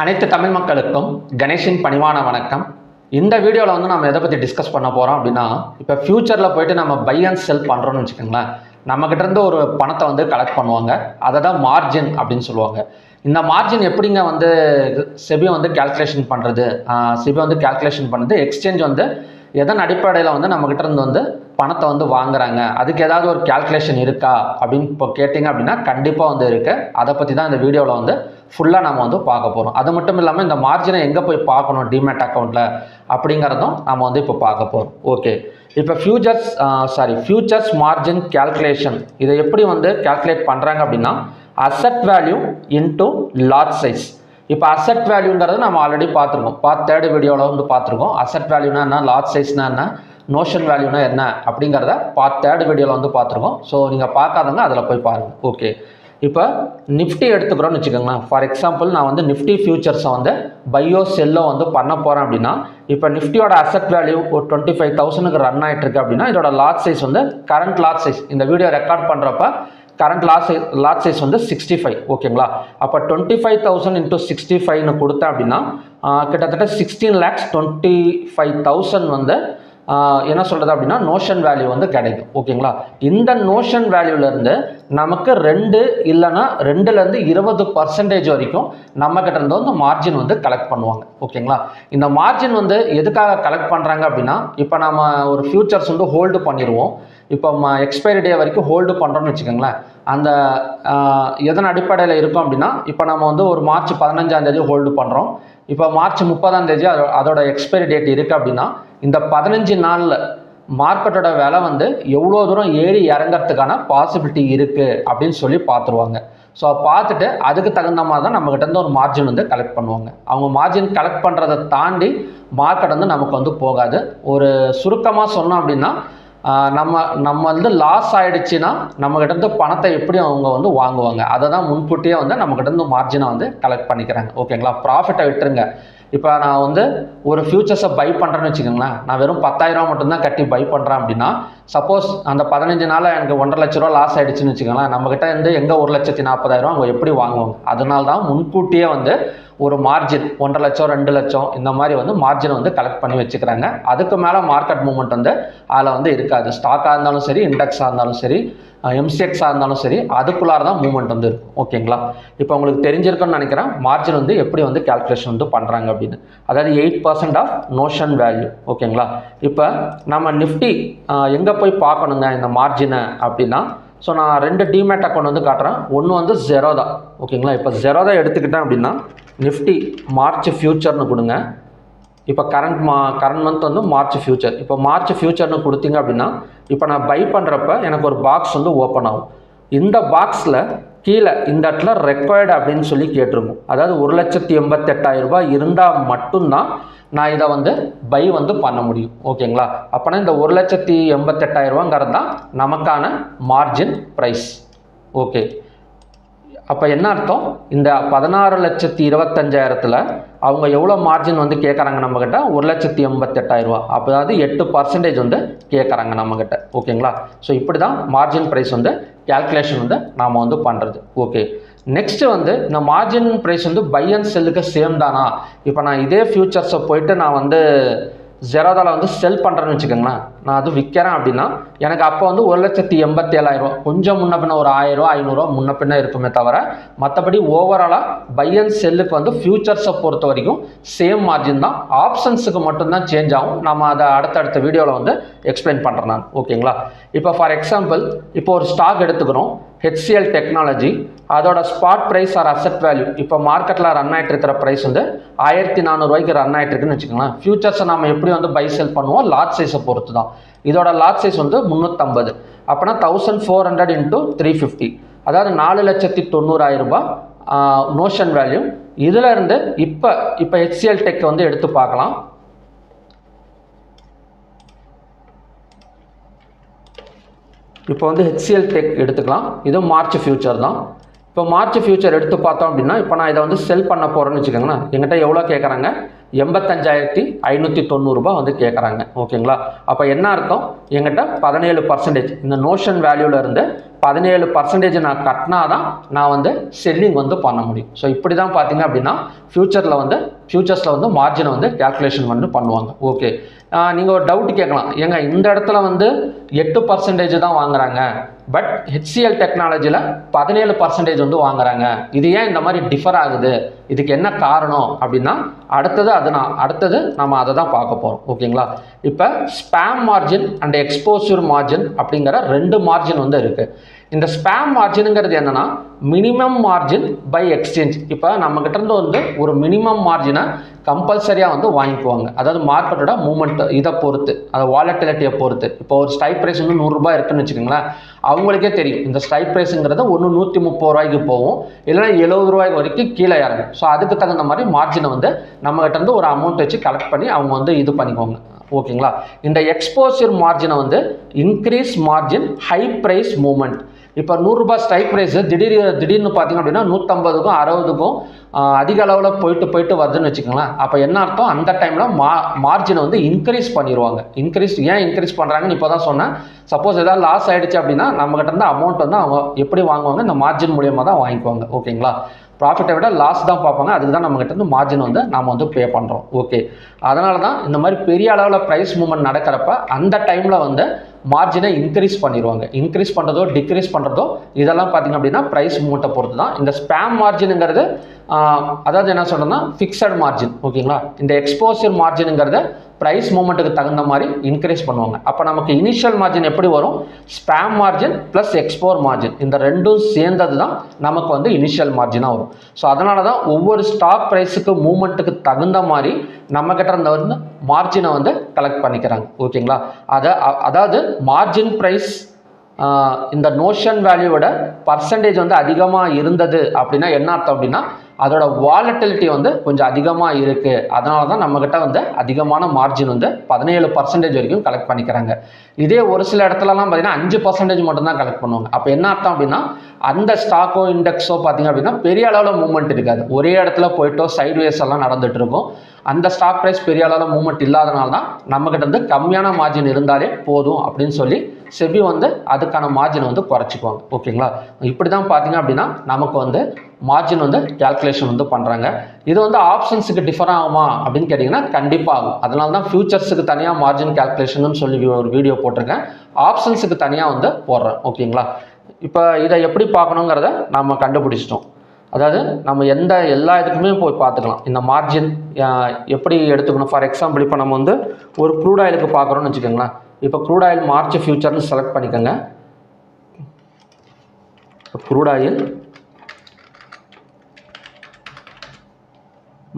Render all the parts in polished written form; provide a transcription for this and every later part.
அனைத்து தமிழ் மக்களுக்கும் கணேஷின் பணிவான வணக்கம். இந்த வீடியோவில் வந்து நம்ம எதை பற்றி டிஸ்கஸ் பண்ண போகிறோம் அப்படின்னா, இப்போ ஃப்யூச்சரில் போயிட்டு நம்ம பை அண்ட் செல் பண்ணுறோன்னு வச்சுக்கோங்களேன், நம்மக்கிட்ட இருந்து ஒரு பணத்தை வந்து கலெக்ட் பண்ணுவாங்க. அதை தான் மார்ஜின் அப்படின்னு சொல்லுவாங்க. இந்த மார்ஜின் எப்படிங்க வந்து செபி வந்து கேல்குலேஷன் பண்ணுறது? செபி வந்து கேல்குலேஷன் பண்ணுறது எக்ஸ்சேஞ்ச் வந்து எதன் அடிப்படையில் வந்து நம்மக்கிட்ட இருந்து வந்து பணத்தை வந்து வாங்குறாங்க, அதுக்கு ஏதாவது ஒரு கேல்குலேஷன் இருக்கா அப்படின்னு இப்போ கேட்டிங்க அப்படின்னா கண்டிப்பாக வந்து இருக்குது. அதை பற்றி தான் இந்த வீடியோவில் வந்து ஃபுல்லாக நம்ம வந்து பார்க்க போகிறோம். அது மட்டும் இல்லாமல் இந்த மார்ஜினை எங்கே போய் பார்க்கணும் டிமேட் அக்கௌண்ட்டில் அப்படிங்கிறதும் நம்ம வந்து இப்போ பார்க்க போகிறோம். ஓகே, இப்போ ஃபியூச்சர்ஸ் மார்ஜின் கேல்குலேஷன் இதை எப்படி வந்து கேல்குலேட் பண்ணுறாங்க அப்படின்னா, asset value into lot size. இப்போ அசெட் வேல்யூங்கிறது நம்ம ஆல்ரெடி பார்த்துருக்கோம், தேர்ட் வீடியோவில் வந்து பார்த்துருக்கோம். அசெட் வேல்யூனா என்ன, லாட் சைஸ்னா என்ன, நோஷன் வேல்யூனா என்ன அப்படிங்கிறத தேர்ட் வீடியோவில் வந்து பார்த்துருக்கோம். ஸோ நீங்கள் பார்க்காதவங்க அதில் போய் பாருங்கள். ஓகே, இப்போ நிஃப்டி எடுத்துக்கிறோன்னு வச்சுக்கோங்களேன். ஃபார் எக்ஸாம்பிள் நான் வந்து நிஃப்டி ஃபியூச்சர்ஸை வந்து பையோ செல்லோ வந்து பண்ண போகிறேன் அப்படின்னா, இப்போ நிஃப்டியோட அசெட் வேல்யூ ஒரு 25,000க்கு ரன் ஆகிட்டு இருக்கு அப்படின்னா, இதோட லாட் சைஸ் வந்து கரண்ட் லாட் சைஸ் இந்த வீடியோ ரெக்கார்ட் பண்ணுறப்ப கரண்ட் லாட் சைஸ் வந்து 65. ஓகேங்களா, அப்போ 25,000 இன்ட்டு 65ன்னு கொடுத்தேன் அப்படின்னா கிட்டத்தட்ட 16,25,000 வந்து என்ன சொல்கிறது அப்படின்னா நோஷன் வேல்யூ வந்து கிடைக்கும். ஓகேங்களா, இந்த நோஷன் வேல்யூலேருந்து நமக்கு 2 இல்லைன்னா 2லேருந்து 20% வரைக்கும் நம்மக்கிட்ட இருந்து வந்து மார்ஜின் வந்து கலெக்ட் பண்ணுவாங்க. ஓகேங்களா, இந்த மார்ஜின் வந்து எதுக்காக கலெக்ட் பண்ணுறாங்க அப்படின்னா, இப்போ நம்ம ஒரு ஃபியூச்சர்ஸ் வந்து ஹோல்டு பண்ணிடுவோம். இப்போ எக்ஸ்பைரி டே வரைக்கும் ஹோல்டு பண்ணுறோன்னு வச்சுக்கோங்களேன். அந்த எதன் அடிப்படையில் இருக்கும் அப்படின்னா, இப்போ நம்ம வந்து ஒரு மார்ச் 15 ஹோல்டு பண்ணுறோம். இப்போ மார்ச் 30 அதோட எக்ஸ்பைரி டேட் இருக்குது அப்படின்னா, இந்த 15 நாளில் மார்க்கெட்டோட விலை வந்து எவ்வளோ தூரம் ஏறி இறங்கிறதுக்கான பாசிபிலிட்டி இருக்குது அப்படின்னு சொல்லி பார்த்துருவாங்க. ஸோ பார்த்துட்டு அதுக்கு தகுந்த மாதிரி தான் நம்மக்கிட்ட இருந்து ஒரு மார்ஜின் வந்து கலெக்ட் பண்ணுவாங்க. அவங்க மார்ஜின் கலெக்ட் பண்ணுறதை தாண்டி மார்க்கெட் வந்து நமக்கு வந்து போகாது. ஒரு சுருக்கமாக சொன்னோம் அப்படின்னா, நம்ம வந்து லாஸ் ஆகிடுச்சின்னா நம்மக்கிட்ட இருந்து பணத்தை எப்படி அவங்க வந்து வாங்குவாங்க, அதை தான் முன்கூட்டியே வந்து நம்மக்கிட்ட இருந்து மார்ஜினை வந்து கலெக்ட் பண்ணிக்கிறாங்க. ஓகேங்களா, ப்ராஃபிட்டை விட்டுருங்க. இப்போ நான் வந்து ஒரு ஃபியூச்சர்ஸை பை பண்ணுறேன்னு வச்சுக்கோங்களேன், நான் வெறும் 10,000 மட்டும்தான் கட்டி பை பண்ணுறேன் அப்படின்னா, சப்போஸ் அந்த 15 நாளில் எனக்கு 1.5 லட்ச ரூபா லாஸ் ஆகிடுச்சுன்னு வச்சுக்கோங்களேன், நம்மக்கிட்ட இருந்து எங்கே 1,40,000 அவங்க எப்படி வாங்குவாங்க? அதனால தான் முன்கூட்டியே வந்து ஒரு மார்ஜின் 1.5 லட்சம் 2 லட்சம் இந்த மாதிரி வந்து மார்ஜினை வந்து கலெக்ட் பண்ணி வச்சுக்கிறாங்க. அதுக்கு மேலே மார்க்கெட் மூவ்மெண்ட் வந்து அதில் வந்து இருக்காது. ஸ்டாக்காக இருந்தாலும் சரி, இண்டெக்ஸாக இருந்தாலும் சரி, எம்சிஎக்ஸாக இருந்தாலும் சரி, அதுக்குள்ளார தான் மூவ்மெண்ட் வந்து இருக்கும். ஓகேங்களா, இப்போ உங்களுக்கு தெரிஞ்சிருக்குன்னு நினைக்கிறேன் மார்ஜின் வந்து எப்படி வந்து கேல்குலேஷன் வந்து பண்ணுறாங்க அப்படின்னு. அதாவது 8% ஆஃப் நோஷன் வேல்யூ. ஓகேங்களா, இப்போ நம்ம நிஃப்டி எங்கே போய் பார்க்கணுங்க இந்த மார்ஜினை அப்படின்னா, ஸோ நான் 2 டிமேட் அக்கௌண்ட் வந்து காட்டுறேன். ஒன்று வந்து ஜெரோதா. ஓகேங்களா, இப்போ ஜெரோதா எடுத்துக்கிட்டேன் அப்படின்னா நிஃப்டி மார்ச் ஃபியூச்சர்னு கொடுங்க. இப்போ கரண்ட் மந்த் வந்து மார்ச் ஃபியூச்சர். இப்போ மார்ச் ஃபியூச்சர்னு கொடுத்தீங்க அப்படின்னா, இப்போ நான் பை பண்ணுறப்ப எனக்கு ஒரு பாக்ஸ் வந்து ஓப்பன் ஆகும். இந்த பாக்ஸில் கீழே இந்த இடத்துல ரெக்வயர்டு அப்படின்னு சொல்லி கேட்டிருக்கும். அதாவது 1,88,000 ரூபாய் இருந்தால் மட்டும்தான் நான் இதை வந்து பை வந்து பண்ண முடியும். ஓகேங்களா, அப்போனா இந்த 1,88,000 ரூபாங்கிறது தான் நமக்கான மார்ஜின் ப்ரைஸ். ஓகே, அப்போ என்ன அர்த்தம், இந்த 16,25,000ல் அவங்க எவ்வளோ மார்ஜின் வந்து கேட்குறாங்க நம்மக்கிட்ட? 1,88,000 ரூபா. அப்போ அதாவது 8% வந்து கேட்குறாங்க நம்மக்கிட்ட. ஓகேங்களா, ஸோ இப்படி தான் மார்ஜின் ப்ரைஸ் வந்து கேல்குலேஷன் வந்து நாம் வந்து பண்ணுறது. ஓகே, நெக்ஸ்ட்டு வந்து இந்த மார்ஜின் ப்ரைஸ் வந்து பை அண்ட் செல்லுக்கு சேம் தானா? இப்போ நான் இதே ஃபியூச்சர்ஸை போயிட்டு நான் வந்து ஜெரோதாவில் வந்து செல் பண்ணுறேன்னு வச்சுக்கோங்களேன், நான் அது விற்கிறேன் அப்படின்னா எனக்கு அப்போ வந்து 1,87,000 ரூபா, கொஞ்சம் முன்ன பின்ன ஒரு 1,000 ரூபா 500 ரூபா முன்ன பின்ன இருக்குமே தவிர, மற்றபடி ஓவராலாக பை அண்ட் செல்லுக்கு வந்து ஃபியூச்சர்ஸை பொறுத்த வரைக்கும் சேம் மார்ஜின் தான். ஆப்ஷன்ஸுக்கு மட்டும்தான் சேஞ்ச் ஆகும். நம்ம அதை அடுத்தடுத்த வீடியோவில் வந்து எக்ஸ்பிளைன் பண்ணுறேன் நான். ஓகேங்களா, இப்போ ஃபார் எக்ஸாம்பிள் இப்போ ஒரு ஸ்டாக் எடுத்துக்கிறோம், HCL டெக்னாலஜி. அதோட spot price or asset value இப்போ மார்க்கெட்டில் ரன் ஆகிட்டு இருக்கிற ப்ரைஸ் வந்து 1,400 ரூபாய்க்கு ரன் ஆகிட்டு இருக்குன்னு வச்சுக்கோங்களேன். ஃபியூச்சர்ஸை நம்ம எப்படி வந்து பை செல் பண்ணுவோம், லாட் சைஸை பொறுத்து தான். இதோட லாட் சைஸ் வந்து 350. அப்போனா 1,400 இன்ட்டு 350, அதாவது 4,90,000 ரூபாய் நோஷன் வேல்யூ. இதில் இருந்து இப்போ HCL டெக் வந்து எடுத்து பார்க்கலாம். இப்போ வந்து HCL டெக் எடுத்துக்கலாம். இது மார்ச் ஃபியூச்சர் தான். இப்போ மார்ச் ஃபியூச்சர் எடுத்து பார்த்தோம் அப்படின்னா, இப்போ நான் இதை வந்து செல் பண்ண போகிறேன்னு வச்சுக்கோங்களேன். எங்கிட்ட எவ்வளோ கேட்குறாங்க? 85,590 ரூபாய் வந்து கேட்குறாங்க. ஓகேங்களா, அப்போ என்ன அர்த்தம், எங்கிட்ட 17% இந்த நோஷன் வேல்யூவில் இருந்து 17% நான் கட்டினா தான் நான் வந்து செல்லிங் வந்து பண்ண முடியும். ஸோ இப்படி தான் பார்த்தீங்க அப்படின்னா ஃபியூச்சர்ஸில் வந்து மார்ஜினை வந்து கேல்குலேஷன் வந்து பண்ணுவாங்க. ஓகே, நீங்கள் ஒரு டவுட் கேட்கலாம், ஏங்க இந்த இடத்துல வந்து 8% தான் வாங்குறாங்க, பட் HCL டெக்னாலஜியில் 17% வந்து வாங்குறாங்க, இது ஏன் இந்த மாதிரி டிஃபர் ஆகுது, இதுக்கு என்ன காரணம் அப்படின்னா அடுத்தது நம்ம அதை தான் பார்க்க போகிறோம். ஓகேங்களா, இப்போ spam margin and exposure margin அப்படிங்கிற 2 மார்ஜின் வந்து இருக்குது. இந்த ஸ்பேம் மார்ஜினுங்கிறது என்னன்னா மினிமம் மார்ஜின் பை எக்ஸ்சேஞ்ச். இப்போ நம்மகிட்ட இருந்து வந்து ஒரு மினிமம் மார்ஜினை கம்பல்சரியாக வந்து வாங்கிக்குவாங்க. அதாவது மார்க்கெட்டோட மூவ்மெண்ட் இதை பொறுத்து, அதை வாலட்டிலிட்டியை பொறுத்து. இப்போ ஒரு ஸ்ட்ரைக் ப்ரைஸ் வந்து 100 ரூபாய் இருக்குன்னு வச்சுக்கோங்களேன், அவங்களுக்கே தெரியும் இந்த ஸ்ட்ரைக் ப்ரைஸுங்கிறது ஒன்று 130 ரூபாய்க்கு போகும், இல்லைன்னா 70 ரூபாய்க்கு வரைக்கும் கீழே இறங்கும். ஸோ அதுக்கு தகுந்த மாதிரி மார்ஜினை வந்து நம்மகிட்ட இருந்து ஒரு அமௌண்ட் வச்சு கலெக்ட் பண்ணி அவங்க வந்து இது பண்ணிக்குவாங்க. ஓகேங்களா, இந்த எக்ஸ்போசர் மார்ஜினை வந்து increase margin high price movement. இப்போ 100 ரூபாய் ஸ்ட்ரைக் ப்ரைஸ் திடீர்னு பார்த்தீங்க அப்படின்னா 150க்கும் 60க்கும் அதிக அளவில் போயிட்டு வருதுன்னு வச்சுக்கோங்களேன். அப்போ என்ன அர்த்தம், அந்த டைமில் மார்ஜினை வந்து இன்க்ரீஸ் பண்ணிடுவாங்க. ஏன் இன்க்ரீஸ் பண்ணுறாங்கன்னு இப்போ தான் சொன்னேன். சப்போஸ் ஏதாவது லாஸ் ஆகிடுச்சு அப்படின்னா நம்மகிட்ட இருந்து அமௌண்ட் வந்து அவங்க எப்படி வாங்குவாங்க, இந்த மார்ஜின் மூலியமாக தான் வாங்கிக்குவாங்க. ஓகேங்களா, ப்ராஃபிட்டை விட லாஸ் தான் பார்ப்பாங்க, அதுக்கு தான் நம்மகிட்ட இருந்து மார்ஜின் வந்து நாம் வந்து பே பண்ணுறோம். ஓகே, அதனால தான் இந்த மாதிரி பெரிய அளவில் ப்ரைஸ் மூவ்மெண்ட் நடக்கிறப்ப அந்த டைமில் வந்து மார்ஜினை இன்க்ரீஸ் பண்ணிடுவாங்க. இன்க்ரீஸ் பண்ணுறதோ டிக்ரீஸ் பண்ணுறதோ இதெல்லாம் பார்த்திங்க அப்படின்னா ப்ரைஸ் மூவ்மெண்ட்டை பொறுத்து தான். இந்த ஸ்பேம் மார்ஜினுங்கிறது அதாவது என்ன சொல்கிறேன்னா ஃபிக்ஸட் மார்ஜின். ஓகேங்களா, இந்த எக்ஸ்போசர் மார்ஜினுங்கிறத ப்ரைஸ் மூவ்மெண்ட்டுக்கு தகுந்த மாதிரி இன்க்ரீஸ் பண்ணுவாங்க. அப்போ நமக்கு இனிஷியல் மார்ஜின் எப்படி வரும், ஸ்பேம் மார்ஜின் ப்ளஸ் எக்ஸ்போர் மார்ஜின், இந்த ரெண்டும் சேர்ந்தது தான் நமக்கு வந்து இனிஷியல் மார்ஜினாக வரும். ஸோ அதனால தான் ஒவ்வொரு ஸ்டாக் ப்ரைஸுக்கு மூவ்மெண்ட்டுக்கு தகுந்த மாதிரி நம்மக்கிட்ட இருந்த வந்து மார்ஜினை வந்து கலெக்ட் பண்ணிக்கிறாங்க. ஓகேங்களா, அதாவது மார்ஜின் ப்ரைஸ் இந்த நோஷன் வேல்யூவோட பர்சன்டேஜ் வந்து அதிகமாக இருந்தது அப்படின்னா என்ன அர்த்தம் அப்படின்னா அதோட வாலட்டிலிட்டி வந்து கொஞ்சம் அதிகமாக இருக்குது, அதனால தான் நம்மக்கிட்ட வந்து அதிகமான மார்ஜின் வந்து 17% வரைக்கும் கலெக்ட் பண்ணிக்கிறாங்க. இதே ஒரு சில இடத்துலலாம் பார்த்தீங்கன்னா 5% மட்டும்தான் கலெக்ட் பண்ணுவாங்க. அப்போ என்ன அர்த்தம் அப்படின்னா அந்த ஸ்டாக்கோ இண்டெக்ஸோ பார்த்தீங்க அப்படின்னா பெரிய அளவில் மூவ்மெண்ட் இருக்காது, ஒரே இடத்துல போயிட்டோ சைட்வேஸ் எல்லாம் நடந்துட்டு இருக்கும். அந்த ஸ்டாக் ப்ரைஸ் பெரிய அளவில் மூவ்மெண்ட் இல்லாதனால தான் நம்மக்கிட்ட வந்து கம்மியான மார்ஜின் இருந்தாலே போதும் அப்படின்னு சொல்லி செபி வந்து அதுக்கான மார்ஜினை வந்து குறைச்சிக்குவாங்க. ஓகேங்களா, இப்படி தான் பார்த்தீங்க அப்படின்னா நமக்கு வந்து மார்ஜின் வந்து கேல்குலேஷன் வந்து பண்ணுறாங்க. இது வந்து ஆப்ஷன்ஸுக்கு டிஃபர் ஆகுமா அப்படின்னு கேட்டிங்கன்னா கண்டிப்பாக ஆகும். அதனால தான் ஃபியூச்சர்ஸுக்கு தனியாக மார்ஜின் கேல்குலேஷன் சொல்லி ஒரு வீடியோ போட்டிருக்கேன், ஆப்ஷன்ஸுக்கு தனியாக வந்து போடுறேன். ஓகேங்களா, இப்போ இதை எப்படி பார்க்கணுங்கிறத நம்ம கண்டுபிடிச்சிட்டோம். அதாவது நம்ம எல்லா இதுக்குமே போய் பார்த்துக்கலாம் இந்த மார்ஜின் எப்படி எடுத்துக்கணும். ஃபார் எக்ஸாம்பிள் இப்போ நம்ம வந்து ஒரு க்ரூட் ஆயிலுக்கு பார்க்குறோன்னு வச்சுக்கோங்களேன். இப்போ க்ரூட் ஆயில் மார்ச் ஃபியூச்சர்னு செலக்ட் பண்ணிக்கோங்க. க்ரூட் ஆயில்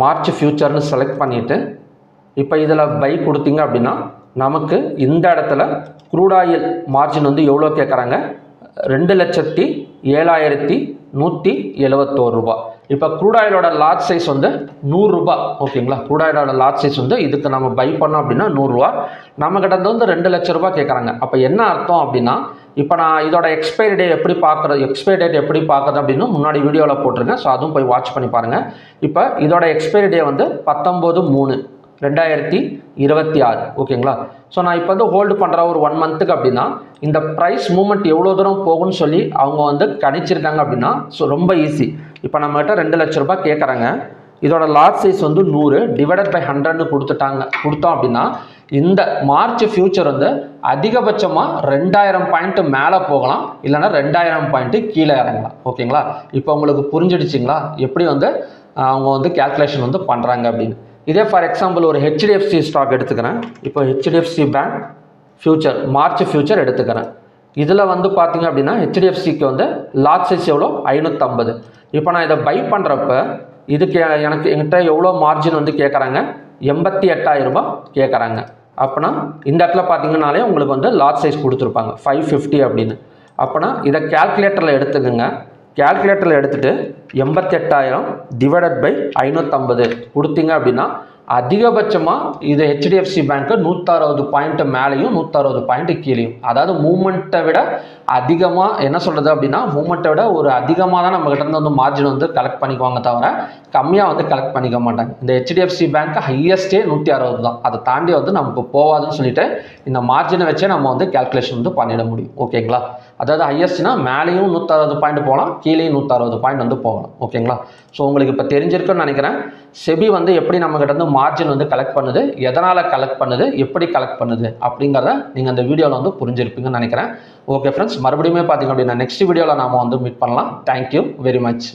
மார்ச் ஃபியூச்சர்னு செலக்ட் பண்ணிவிட்டு இப்போ இதில் பை கொடுத்தீங்க அப்படின்னா நமக்கு இந்த இடத்துல க்ரூட் ஆயில் மார்ஜின் வந்து எவ்வளோ கேட்குறாங்க, 2,07,171 ரூபா. இப்போ க்ரூட் ஆயிலோட லார்ஜ் சைஸ் வந்து 100 ரூபா. ஓகேங்களா, க்ரூட் ஆயிலோட லார்ஜ் சைஸ் வந்து இதுக்கு நம்ம பை பண்ணோம் அப்படின்னா 100 ரூபா. நம்ம கிட்ட வந்து 2 லட்சம் ரூபாய் கேட்குறாங்க. அப்போ என்ன அர்த்தம் அப்படின்னா இப்போ நான் இதோட எக்ஸ்பைரி டேட் எப்படி பார்க்குறது அப்படின்னு முன்னாடி வீடியோவில் போட்டிருக்கேன். ஸோ அதுவும் போய் வாட்ச் பண்ணி பாருங்கள். இப்போ இதோட எக்ஸ்பைரி டே வந்து 19/3/2026. ஓகேங்களா, ஸோ நான் இப்போ வந்து ஹோல்டு பண்ணுற ஒரு 1 மந்த்துக்கு அப்படின்னா இந்த ப்ரைஸ் மூவ்மெண்ட் எவ்வளோ தூரம் போகும்னு சொல்லி அவங்க வந்து கணிச்சிருக்காங்க அப்படின்னா ஸோ ரொம்ப ஈஸி. இப்போ நம்மகிட்ட 2 லட்சம் ரூபாய் கேட்குறாங்க, இதோட லார்ஜ் சைஸ் வந்து 100 டிவைடட் பை 100ன்னு கொடுத்தோம் அப்படின்னா இந்த மார்ச் ஃபியூச்சர் வந்து அதிகபட்சமாக 2000 பாயிண்ட் மேலே போகலாம், இல்லைன்னா 2000 பாயிண்ட் கீழே இறங்கலாம். ஓகேங்களா, இப்போ உங்களுக்கு புரிஞ்சிடுச்சிங்களா எப்படி வந்து அவங்க வந்து கேல்குலேஷன் வந்து பண்ணுறாங்க அப்படின்னு. இதே ஃபார் எக்ஸாம்பிள் ஒரு HDFC ஸ்டாக் எடுத்துக்கிறேன். இப்போ HDFC bank future March future எடுத்துக்கிறேன். இதில் வந்து பார்த்தீங்க அப்படின்னா HDFCக்கு வந்து லார்ஜ் சைஸ் எவ்வளோ 550. இப்போ நான் இதை பை பண்ணுறப்ப இதுக்கு என்கிட்ட எவ்வளோ மார்ஜின் வந்து கேட்குறாங்க, 88,000 ரூபாய் கேட்குறாங்க. அப்போனா இந்த இடத்துல பார்த்தீங்கன்னாலே உங்களுக்கு வந்து லார்ஜ் சைஸ் கொடுத்துருப்பாங்க 550 அப்படின்னு. அப்போனா இதை கேல்குலேட்டரில் எடுத்துக்கோங்க. கேல்குலேட்டரில் எடுத்துகிட்டு 88,000 டிவைடட் பை 550 கொடுத்தீங்க அப்படின்னா அதிகபட்சமாக இது HDFC பேங்க்கு 160 பாயிண்ட் மேலேயும் 160 பாயிண்ட் கீழேயும், அதாவது மூவ்மெண்ட்டை விட அதிகமாக என்ன சொல்கிறது அப்படின்னா மூமெண்ட்டை விட ஒரு அதிகமாக தான் நம்மகிட்ட இருந்து வந்து மார்ஜின் வந்து கலெக்ட் பண்ணிக்குவாங்க தவிர கம்மியாக வந்து கலெக்ட் பண்ணிக்க மாட்டாங்க. இந்த ஹெச்டிஎஃப்சி பேங்க் ஹையஸ்டே 160 தான், அதை தாண்டி வந்து நமக்கு போகாதுன்னு சொல்லிட்டு இந்த மார்ஜினை வச்சே நம்ம வந்து கேல்குலேஷன் வந்து பண்ணிட முடியும். ஓகேங்களா, அதாவது ஹையஸ்ட்னா மேலேயும் 160 பாயிண்ட் போகலாம், கீழேயும் 160 பாயிண்ட் வந்து போகலாம். ஓகேங்களா, ஸோ உங்களுக்கு இப்போ தெரிஞ்சிருக்குன்னு நினைக்கிறேன். செபி வந்து எப்படி நம்மகிட்ட இருந்து மார்ஜின் வந்து கலெக்ட் பண்ணுது, எதனால் கலெக்ட் பண்ணுது, எப்படி கலெக்ட் பண்ணுது அப்படிங்கிறத நீங்கள் அந்த வீடியோவில் வந்து புரிஞ்சிருப்பீங்கன்னு நினைக்கிறேன். ஓகே ஃப்ரெண்ட்ஸ், மறுபடியும் பார்த்தீங்க அப்படின்னா நெக்ஸ்ட் வீடியோவில் நாம் வந்து மீட் பண்ணலாம். Thank you very much.